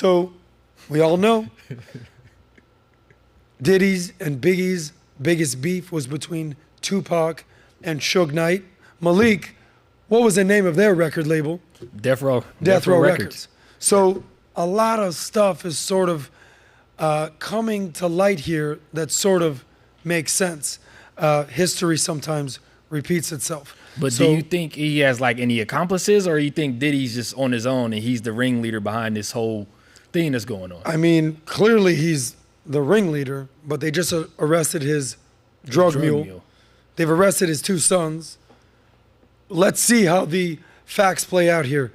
So we all know Diddy's and Biggie's biggest beef was between Tupac and Suge Knight. Malik, what was the name of their record label? Death Row Records. So a lot of stuff is sort of coming to light here that sort of makes sense. History sometimes repeats itself. But do you think he has like any accomplices, or you think Diddy's just on his own and he's the ringleader behind this whole thing that's going on? I mean, clearly he's the ringleader, but they just arrested his drug mule. They've arrested his two sons. Let's see how the facts play out here.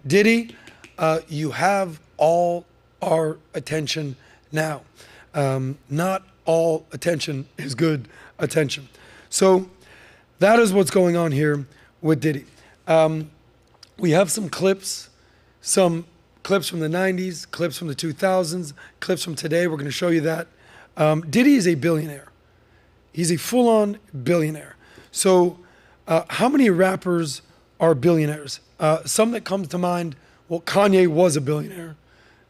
Diddy, you have all our attention now. Not all attention is good attention. So that is what's going on here with Diddy. We have some clips from the 90s, clips from the 2000s, clips from today. We're going to show you that. Diddy is a billionaire. He's a full-on billionaire. So how many rappers are billionaires? Some that comes to mind, well, Kanye was a billionaire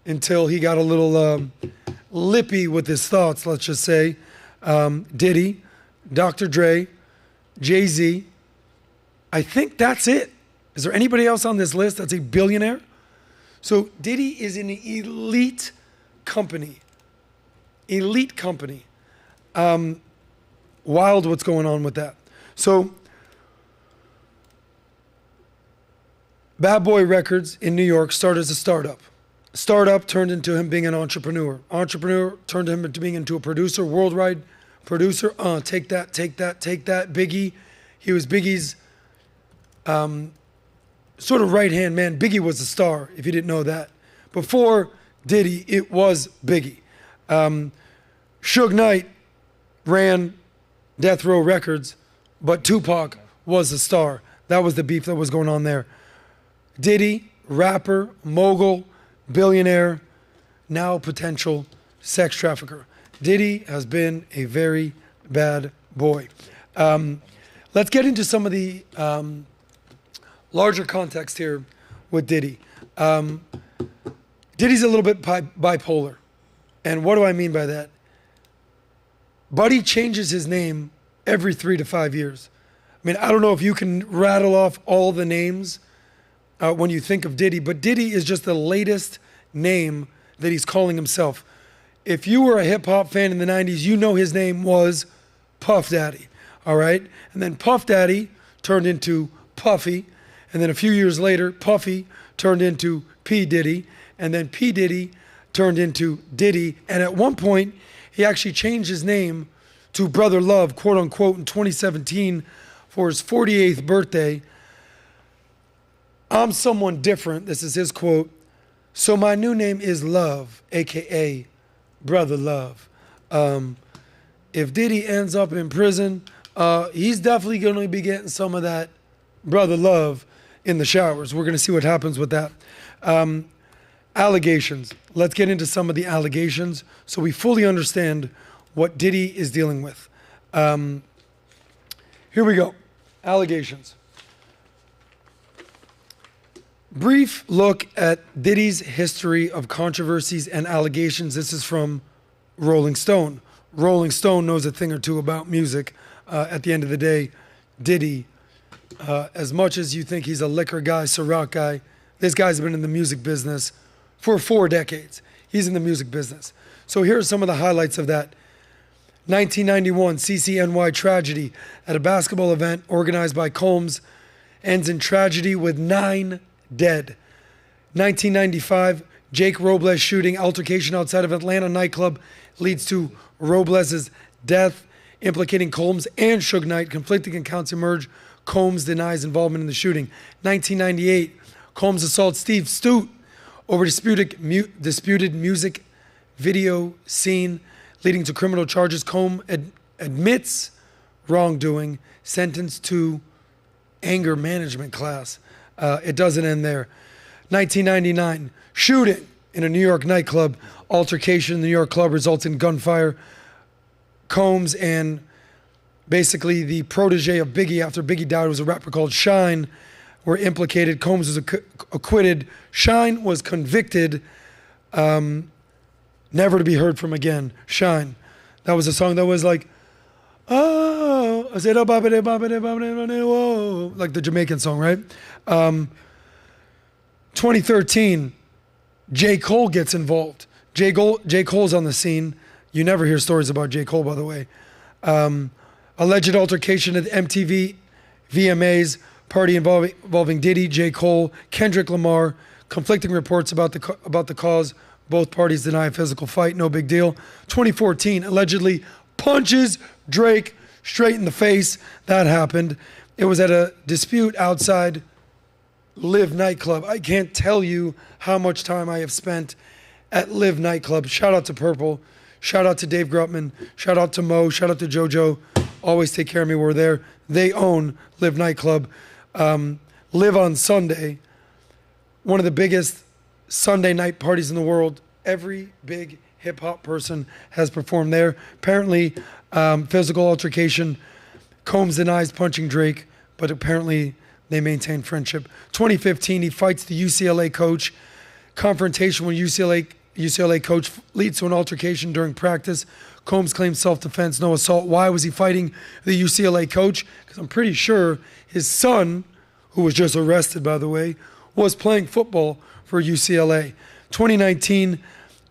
until he got a little lippy with his thoughts, let's just say. Diddy, Dr. Dre, Jay-Z. I think that's it. Is there anybody else on this list that's a billionaire? So Diddy is an elite company. Elite company. Wild what's going on with that. So Bad Boy Records in New York started as a startup. Startup turned into him being an entrepreneur. Entrepreneur turned him into being into a producer, worldwide producer. Take that. Biggie. He was Biggie's sort of right-hand man. Biggie was the star, if you didn't know that. Before Diddy, it was Biggie. Suge Knight ran Death Row Records, but Tupac was the star. That was the beef that was going on there. Diddy, rapper, mogul, billionaire, now potential sex trafficker. Diddy has been a very bad boy. Let's get into some of the larger context here with Diddy. Diddy's a little bit bipolar. And what do I mean by that? Buddy changes his name every 3 to 5 years. I mean, I don't know if you can rattle off all the names when you think of Diddy, but Diddy is just the latest name that he's calling himself. If you were a hip hop fan in the 90s, you know his name was Puff Daddy, all right? And then Puff Daddy turned into Puffy, and then a few years later, Puffy turned into P. Diddy, and then P. Diddy turned into Diddy, and at one point, he actually changed his name to Brother Love, quote unquote, in 2017 for his 48th birthday. I'm someone different, this is his quote, so my new name is Love, AKA Brother Love. If Diddy ends up in prison, he's definitely going to be getting some of that Brother Love in the showers. We're going to see what happens with that. Allegations. Let's get into some of the allegations so we fully understand what Diddy is dealing with. Here we go. Allegations. Brief look at Diddy's history of controversies and allegations. This is from Rolling Stone. Rolling Stone knows a thing or two about music. At the end of the day, Diddy, as much as you think he's a liquor guy, Ciroc guy, this guy's been in the music business for 4 decades. He's in the music business. So here are some of the highlights of that. 1991 CCNY tragedy at a basketball event organized by Combs ends in tragedy with 9 dead. 1995 Jake Robles shooting altercation outside of Atlanta nightclub leads to Robles' death, implicating Combs and Suge Knight. Conflicting accounts emerge. Combs denies involvement in the shooting. 1998 Combs assaults Steve Stute over disputed music video scene, leading to criminal charges. Combs admits wrongdoing, sentenced to anger management class. It doesn't end there. 1999, shooting in a New York nightclub. Altercation in the New York club results in gunfire. Combs and basically the protege of Biggie after Biggie died was a rapper called Shine were implicated. Combs was acquitted. Shine was convicted Never to be heard from again. Shine. That was a song that was like, oh, I said, oh, whoa, like the Jamaican song, right? 2013, J. Cole gets involved. J. Cole's on the scene. You never hear stories about J. Cole, by the way. Alleged altercation at the MTV VMAs, party involving Diddy, J. Cole, Kendrick Lamar. Conflicting reports about the cause. Both parties deny a physical fight. No big deal. 2014, allegedly punches Drake straight in the face. That happened. It was at a dispute outside Live nightclub. I can't tell you how much time I have spent at Live nightclub. Shout out to Purple. Shout out to Dave Grutman. Shout out to Mo. Shout out to JoJo. Always take care of me. We're there. They own Live nightclub. Live on Sunday. One of the biggest Sunday night parties in the world. Every big hip hop person has performed there. Apparently, physical altercation. Combs denies punching Drake, but apparently they maintain friendship. 2015, he fights the UCLA coach. Confrontation with UCLA coach leads to an altercation during practice. Combs claims self-defense, no assault. Why was he fighting the UCLA coach? Because I'm pretty sure his son, who was just arrested, by the way, was playing football for UCLA. 2019,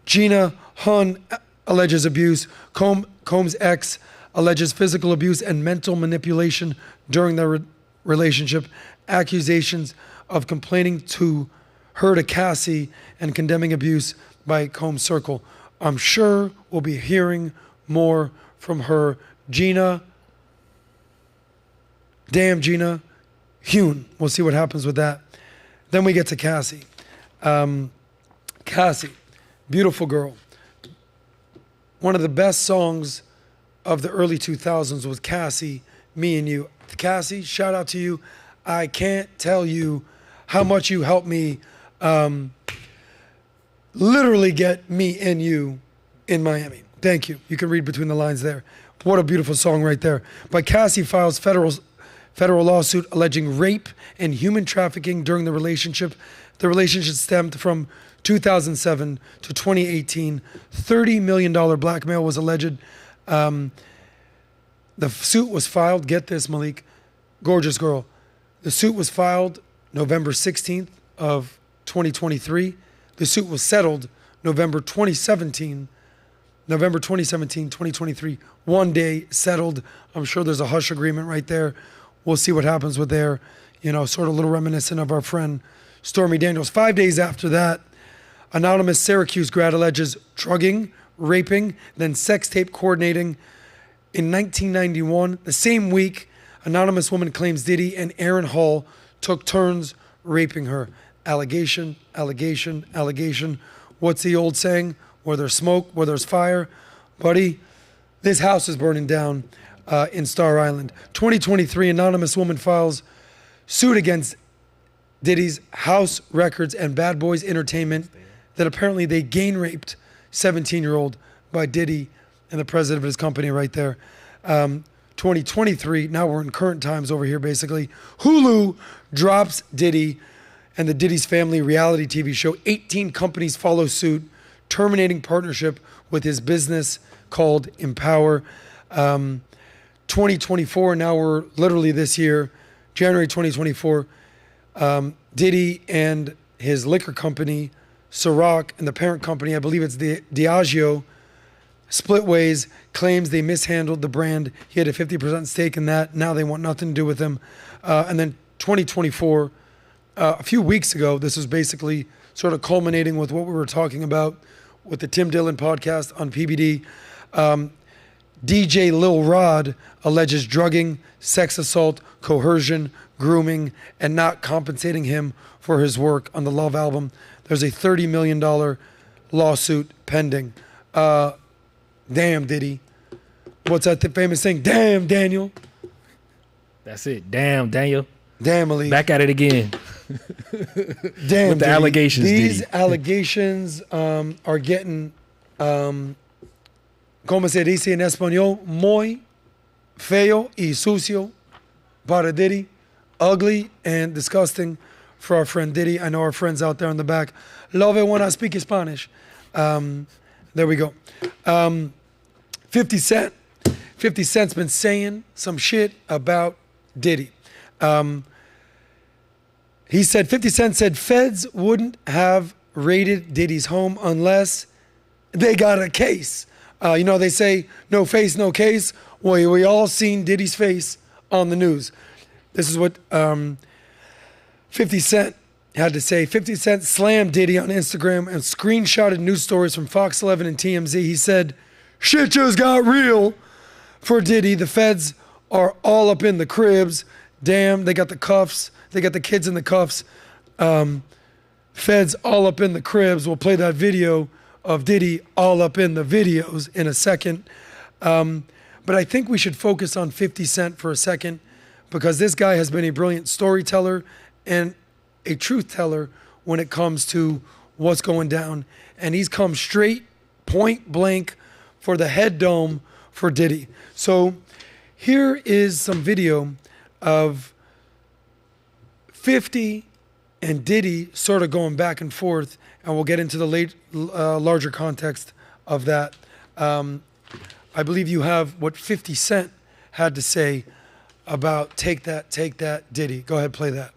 Gina Hun alleges abuse. Combs' ex alleges physical abuse and mental manipulation during their relationship. Accusations of complaining to her to Cassie and condemning abuse by Combs' circle. I'm sure we'll be hearing more from her. Gina, damn Gina Hune. We'll see what happens with that. Then we get to Cassie. Cassie, beautiful girl. One of the best songs of the early 2000s was Cassie, Me and You. Cassie, shout out to you. I can't tell you how much you helped me literally get me and you in Miami. Thank you. You can read between the lines there. What a beautiful song right there. But Cassie files federal lawsuit alleging rape and human trafficking during the relationship. The relationship stemmed from 2007 to 2018. $30 million blackmail was alleged. The suit was filed, get this, Malik, gorgeous girl. The suit was filed November 16th of 2023. The suit was settled November 2017, 2023. One day settled. I'm sure there's a hush agreement right there. We'll see what happens with their, sort of a little reminiscent of our friend Stormy Daniels. 5 days after that, anonymous Syracuse grad alleges drugging, raping, then sex tape coordinating. In 1991, the same week, anonymous woman claims Diddy and Aaron Hall took turns raping her. Allegation, allegation, allegation. What's the old saying? Where there's smoke, where there's fire. Buddy, this house is burning down in Star Island. 2023, anonymous woman files suit against Diddy's House Records and Bad Boys Entertainment that apparently they gang raped 17-year-old by Diddy and the president of his company right there. 2023, now we're in current times over here basically. Hulu drops Diddy and the Diddy's Family reality TV show. 18 companies follow suit, terminating partnership with his business called Empower. 2024, now we're literally this year, January 2024, Diddy and his liquor company, Ciroc, and the parent company, I believe it's Diageo, split ways, claims they mishandled the brand. He had a 50% stake in that. Now they want nothing to do with him. And then 2024, a few weeks ago, this was basically sort of culminating with what we were talking about with the Tim Dillon podcast on PBD. DJ Lil Rod alleges drugging, sex assault, coercion, grooming, and not compensating him for his work on the Love album. There's a $30 million lawsuit pending. Damn, Diddy. What's that famous thing? Damn, Daniel. That's it. Damn, Daniel. Damn, Malik. Back at it again. Damn, with the Diddy. allegations, These Diddy. allegations are getting, como se dice en español, muy feo y sucio para Diddy. Ugly and disgusting for our friend Diddy. I know our friends out there in the back Love it when I speak Spanish. There we go. 50 Cent. 50 Cent's been saying some shit about Diddy. He said, 50 Cent said feds wouldn't have raided Diddy's home unless they got a case. You know, they say, no face, no case. Well, we all seen Diddy's face on the news. This is what 50 Cent had to say. 50 Cent slammed Diddy on Instagram and screenshotted news stories from Fox 11 and TMZ. He said, shit just got real for Diddy. The feds are all up in the cribs. Damn, they got the cuffs. They got the kids in the cuffs. Feds all up in the cribs. We'll play that video of Diddy all up in the videos in a second. But I think we should focus on 50 Cent for a second, because this guy has been a brilliant storyteller and a truth teller when it comes to what's going down. And he's come straight, point blank, for the head dome for Diddy. So here is some video of 50 and Diddy sort of going back and forth, and we'll get into the larger context of that. I believe you have what 50 Cent had to say about Take That, Diddy. Go ahead, play that.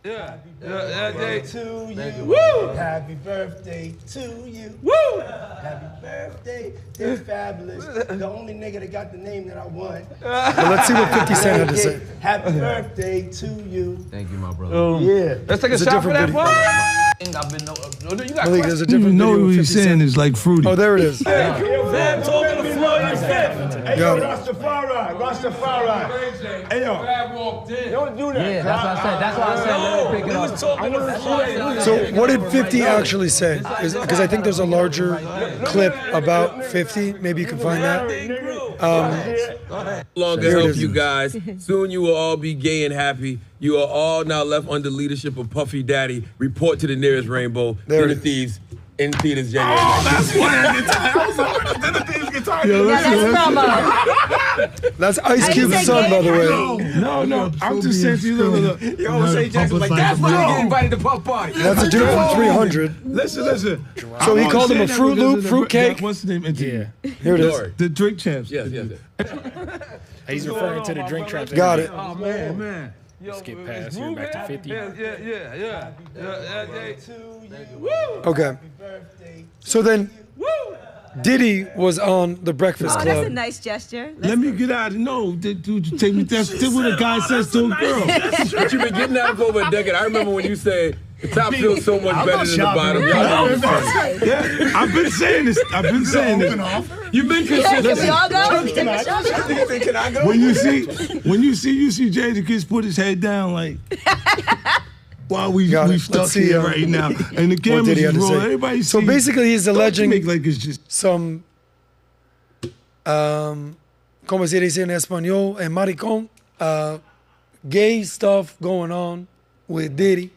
Yeah. Birthday to you. Woo! Happy birthday to you. Woo! Happy birthday. It's fabulous. The only nigga that got the name that I want. But let's see what 50 Cent had to say. Happy birthday to you. Thank you, my brother. Yeah. Let's take a It's a shot for different that video. one. I've been you got Malik, there's a You different know video what of he's 50 saying Cent. is like fruity. Oh, there it is. Fam talking to Floyd and Fam. Hey, Got yo, it. Rastafari. Hey, yo. Walked in. Don't do that. Yeah, that's what I said. That's why I said let me pick it up. Talking to Floyd. So what did 50 actually say? Because I think there's a larger clip about 50. Maybe you can find that. Longer Here it help is. you guys. Soon you will all be gay and happy. You are all now left under leadership of Puffy Daddy. Report to the nearest rainbow. There it Dinner is. Thieves in theaters January. That's Ice Cube's son, by the way. No, I'm just saying to you, look. Yo, Shay Jackson's like, that's why I get invited to Puff Party. That's a dude from 300. Listen. So he called him a Fruit Loop, fruitcake. What's the name? Yeah. Here it is. The Drink Champs. Yes. He's referring to the drink traps. Got it. Oh, man. Let's get past here back to 50. Yeah. Okay. So then Diddy was on The Breakfast Oh, that's a Club. nice gesture. Let me get out of no. Dude, take me. That's what a guy says to a girl. But you've been getting out for over a decade. I remember when you said the top feels so much better than the bottom. Y'all know this. Yeah, I've been saying this. You've been Can we consistent. all go? Take a shot. Can I go? When you see Jay the Kids put his head down like while we Got it. stuck Let's see, here right now, and the What cameras Diddy had is to rolling. say. Everybody So see. basically he's Don't alleging make like it's just some, como se dice en español, en maricón, gay stuff going on with Diddy.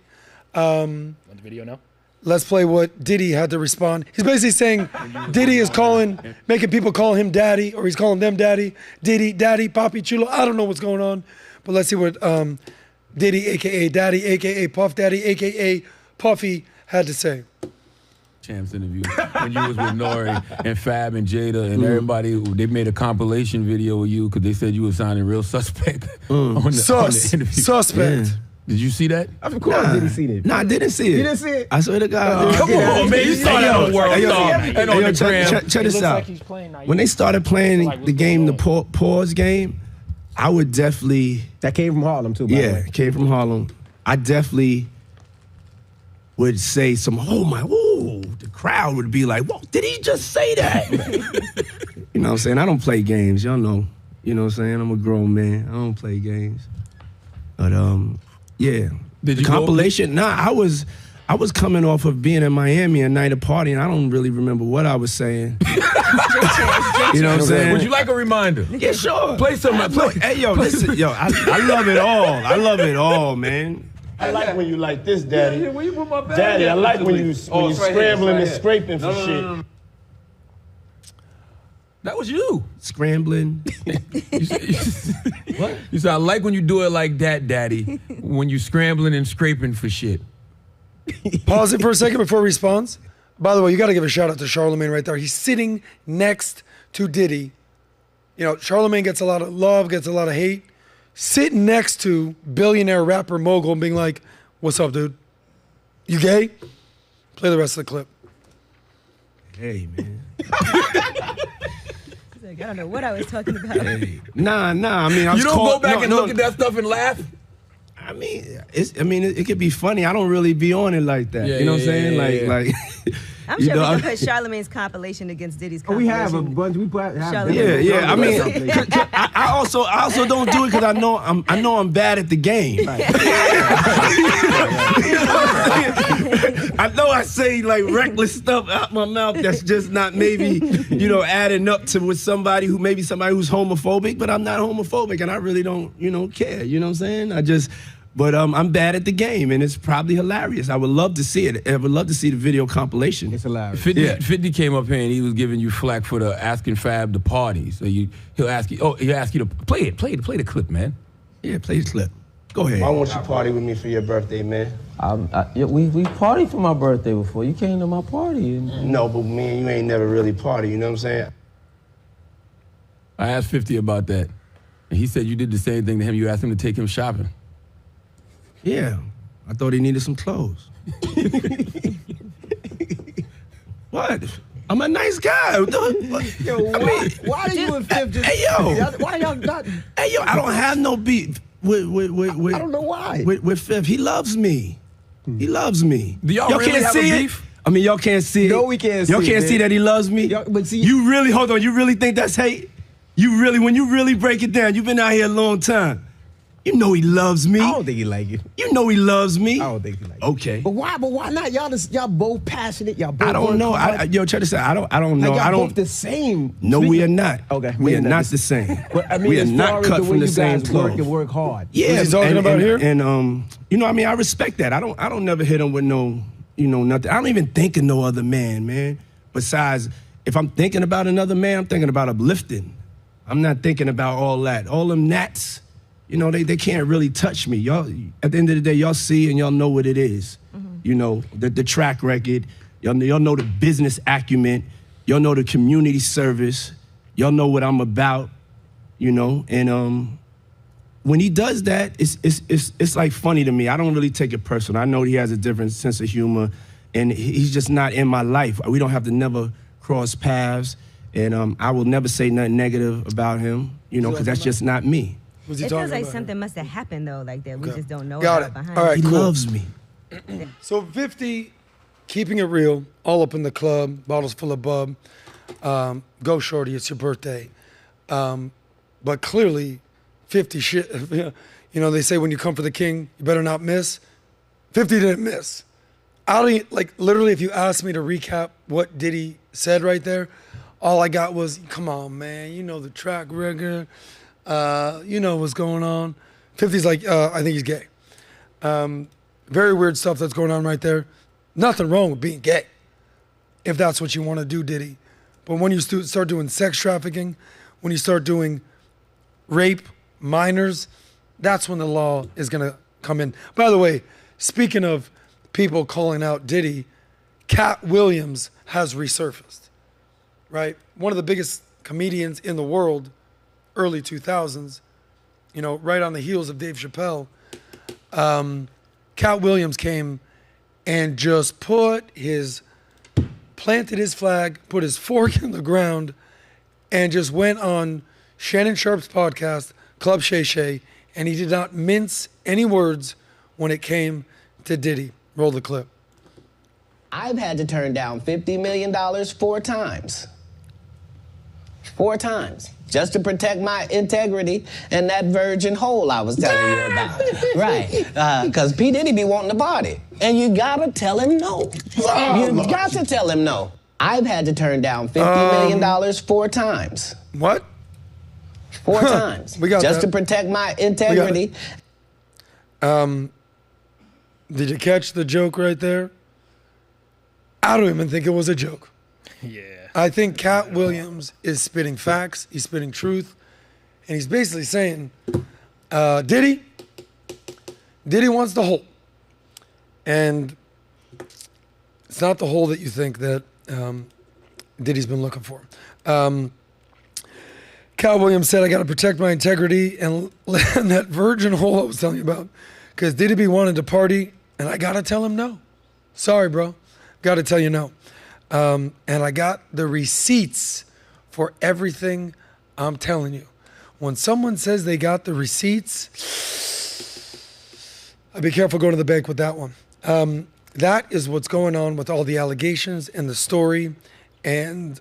On the video now? Let's play what Diddy had to respond. He's basically saying Diddy is making people call him daddy, or he's calling them daddy. Diddy, daddy, papi, chulo. I don't know what's going on, but let's see what Diddy, a.k.a. Daddy, a.k.a. Puff Daddy, a.k.a. Puffy, had to say. Champs interview when you was with Nori and Fab and Jada and everybody. They made a compilation video of you because they said you were sounding real suspect on the interview. Suspect. Did you see that? Of course, did he see it? Nah, I didn't see it. You didn't see it? I swear to God. Come on, man. You saw that on World Star and on the gram. Check this looks out. like he's playing now. When they started playing Like, what's the game, the going on? pause game, I would definitely. That came from Harlem, too, by the Yeah, way. came from Harlem. I definitely would say the crowd would be like, whoa, did he just say that? You know what I'm saying? I don't play games, y'all know. You know what I'm saying? I'm a grown man. I don't play games. But yeah. Did The you go- compilation? Nah, I was coming off of being in Miami a night of party, and I don't really remember what I was saying. You know what I'm saying? Would you like a reminder? Yeah, sure. Play some. Hey, yo, listen, I love it all. I love it all, man. I like when you like this, Daddy. Yeah, where you put my bag? Daddy, I like when you it's right here, scrambling it's and right scraping for shit. No. That was you. Scrambling. What? You said, I like when you do it like that, Daddy. When you scrambling and scraping for shit. Pause it for a second before he responds. By the way, you got to give a shout out to Charlemagne right there. He's sitting next to Diddy. You know, Charlemagne gets a lot of love, gets a lot of hate. Sitting next to billionaire rapper mogul and being like, what's up, dude? You gay? Play the rest of the clip. Hey, man. Like, I don't know what I was talking about. Hey. Nah. I mean, I was You don't called, go back and look at that stuff and laugh? I mean, it could be funny. I don't really be on it like that. Yeah, you know what I'm saying? yeah. Like. I'm you sure know, we can put Charlemagne's compilation against Diddy's Oh, we compilation. have a bunch. We have Charlemagne. Yeah. I mean, I also don't do it because I know I'm bad at the game. I know I say like reckless stuff out my mouth that's just not maybe adding up to with somebody who's homophobic, but I'm not homophobic and I really don't care. You know what I'm saying? But I'm bad at the game, and it's probably hilarious. I would love to see it. I would love to see the video compilation. It's hilarious. 50 came up here and he was giving you flack for the asking Fab to party. So he'll ask you to play the clip, man. Yeah, play the clip. Go ahead. I want you to party with me for your birthday, man. We partied for my birthday before. You came to my party. No, but me and you ain't never really party, you know what I'm saying? I asked 50 about that. And he said you did the same thing to him. You asked him to take him shopping. Yeah, I thought he needed some clothes. What? I'm a nice guy. Yo, why do you and 50? Hey, yo. Why y'all not? Hey, yo, I don't have no beef with I don't know why. With Fifth. He loves me. He loves me. Do y'all really can't have see a it? beef? I mean, y'all can't see it. No, we can't see Y'all it, can't man. see that he loves me? But see, You really think that's hate? When you really break it down, you've been out here a long time. You know he loves me. I don't think he like you. You know he loves me. I don't think he like you. Okay. But why not? Y'all both passionate. Y'all both I don't work know. hard. Yo, try to say I don't know. Like, I y'all don't. both the same. No, we are not. Okay, we are not the same. But I mean, we are as not far as cut the way from the you same guys work cloth. and work hard. Yeah, What's he talking about here? And I mean, I respect that. I don't never hit him with no, nothing. I don't even think of no other man. Besides, if I'm thinking about another man, I'm thinking about uplifting. I'm not thinking about all that. All them gnats, they can't really touch me. Y'all, at the end of the day, y'all see and y'all know what it is. Mm-hmm. The track record. Y'all know the business acumen. Y'all know the community service. Y'all know what I'm about. And when he does that, it's like funny to me. I don't really take it personal. I know he has a different sense of humor, and he's just not in my life. We don't have to never cross paths, and I will never say nothing negative about him, because that's just not me. What's he It talking feels like about? something must have happened though, like that we just don't know Got about it. behind. All right, He cool. loves me. So 50, keeping it real, all up in the club, bottles full of bub. Go shorty, it's your birthday. But clearly, 50 shit. They say when you come for the king, you better not miss. 50 didn't miss. Literally, if you asked me to recap what Diddy said right there, all I got was, come on, man, you know the track record. You know what's going on. 50's like, I think he's gay. Very weird stuff that's going on right there. Nothing wrong with being gay, if that's what you want to do, Diddy. But when you start doing sex trafficking, when you start doing rape, minors, that's when the law is going to come in. By the way, speaking of people calling out Diddy, Katt Williams has resurfaced, right? One of the biggest comedians in the world, early 2000s, right on the heels of Dave Chappelle. Katt Williams came and just planted his flag, put his fork in the ground, and just went on Shannon Sharp's podcast, Club Shay Shay, and he did not mince any words when it came to Diddy. Roll the clip. I've had to turn down $50 million 4 times. 4 times. Just to protect my integrity and that virgin hole I was telling you about. Right. Because P. Diddy be wanting to party. And you gotta tell him no. You got to tell him no. I've had to turn down $50 million 4 times. What? 4 times. We got Just that. to protect my integrity. Did you catch the joke right there? I don't even think it was a joke. Yeah. I think Katt Williams is spitting facts, he's spitting truth, and he's basically saying, Diddy wants the whole. And It's not the hole that you think that Diddy's been looking for. Katt Williams said, I got to protect my integrity and land that virgin hole I was telling you about. Because Diddy be wanting to party, and I got to tell him no. Sorry, bro. Got to tell you no. And I got the receipts for everything I'm telling you. When someone says they got the receipts, I'd be careful going to the bank with that one. That is what's going on with all the allegations and the story. And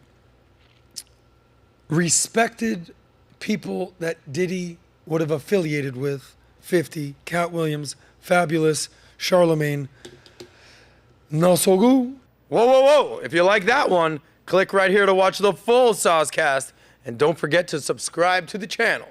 respected people that Diddy would have affiliated with, 50, Katt Williams, Fabulous, Charlemagne, not so good. Whoa, whoa, whoa. If you like that one, click right here to watch the full SOSCAST. And don't forget to subscribe to the channel.